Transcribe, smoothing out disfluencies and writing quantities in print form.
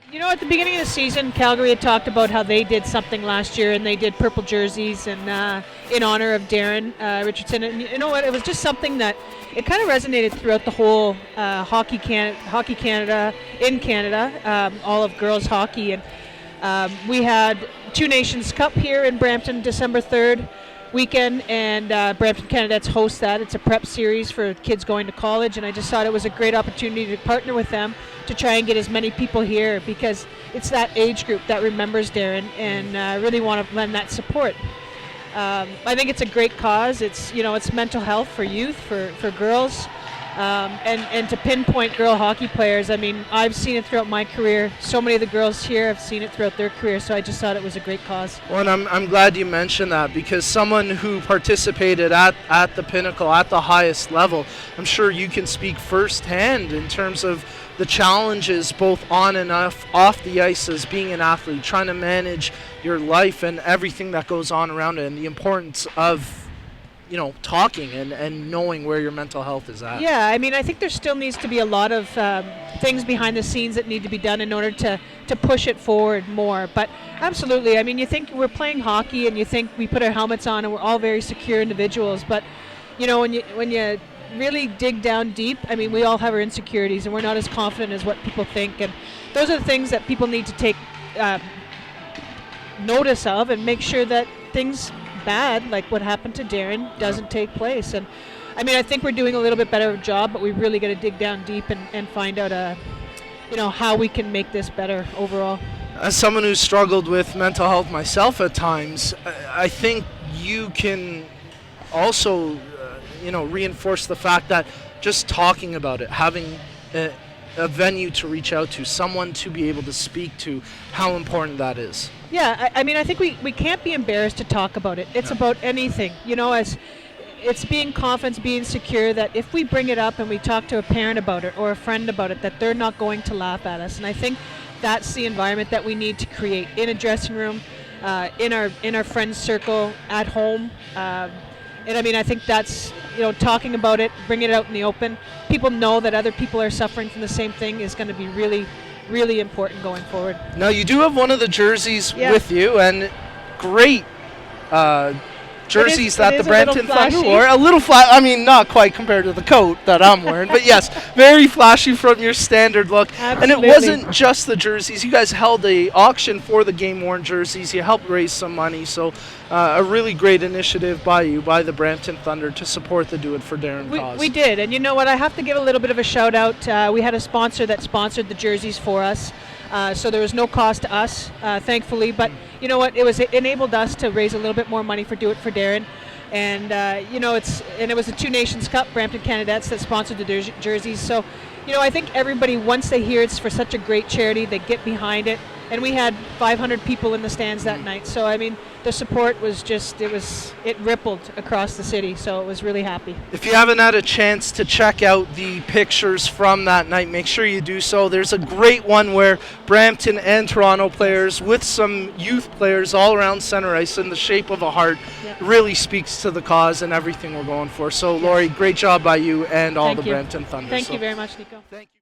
You know, at the beginning of the season, Calgary had talked about how they did something last year, and they did purple jerseys and in honor of Darren Richardson. And you know what? It was just something that it kind of resonated throughout the whole Hockey Canada in Canada, all of girls hockey, and we had Two Nations Cup here in Brampton, December 3rd weekend, and Brampton Canadians host that. It's a prep series for kids going to college, and I just thought it was a great opportunity to partner with them to try and get as many people here, because it's that age group that remembers Darren and really want to lend that support. I think it's a great cause. It's mental health for youth, for girls, and to pinpoint girl hockey players. I mean, I've seen it throughout my career. So many of the girls here have seen it throughout their career, so I just thought it was a great cause. Well, and I'm glad you mentioned that, because someone who participated at the pinnacle, at the highest level, I'm sure you can speak firsthand in terms of the challenges both on and off the ice as being an athlete, trying to manage your life and everything that goes on around it, and the importance of talking and knowing where your mental health is at. Yeah, I mean, I think there still needs to be a lot of things behind the scenes that need to be done in order to push it forward more. But absolutely, I mean, you think we're playing hockey and you think we put our helmets on and we're all very secure individuals, but when you really dig down deep, I mean, we all have our insecurities and we're not as confident as what people think, and those are the things that people need to take notice of and make sure that things bad, like what happened to Darren, doesn't take place. And I mean, I think we're doing a little bit better job, but we really got to dig down deep and find out how we can make this better overall. As someone who's struggled with mental health myself at times, I think you can also reinforce the fact that just talking about it, having a venue to reach out to, someone to be able to speak to, how important that is. Yeah, I mean, I think we can't be embarrassed to talk about it. It's about anything, as it's being confident, being secure, that if we bring it up and we talk to a parent about it or a friend about it, that they're not going to laugh at us. And I think that's the environment that we need to create in a dressing room, in our friends circle, at home. And I mean, I think that's, talking about it, bringing it out in the open. People know that other people are suffering from the same thing is going to be really, really important going forward. Now, you do have one of the jerseys with you, and great jerseys that the Brampton Thunder wore. A little flat. I mean, not quite compared to the coat that I'm wearing, but yes, very flashy from your standard look. Absolutely. And it wasn't just the jerseys. You guys held a auction for the game-worn jerseys. You helped raise some money, so a really great initiative by the Brampton Thunder to support the Do It For Darren cause. We did, and you know what? I have to give a little bit of a shout out. We had a sponsor that sponsored the jerseys for us. So there was no cost to us, thankfully. But you know what? It enabled us to raise a little bit more money for Do It For Darren, and it was the Two Nations Cup, Brampton Canadians, that sponsored the jerseys. So, I think everybody, once they hear it's for such a great charity, they get behind it. And we had 500 people in the stands that night. So I mean, the support was it rippled across the city. So it was really happy. If you haven't had a chance to check out the pictures from that night, make sure you do so. There's a great one where Brampton and Toronto players with some youth players all around center ice in the shape of a heart really speaks to the cause and everything we're going for. So Lori, great job by you and all the Brampton Thunder. Thank you very much, Nico. Thank you.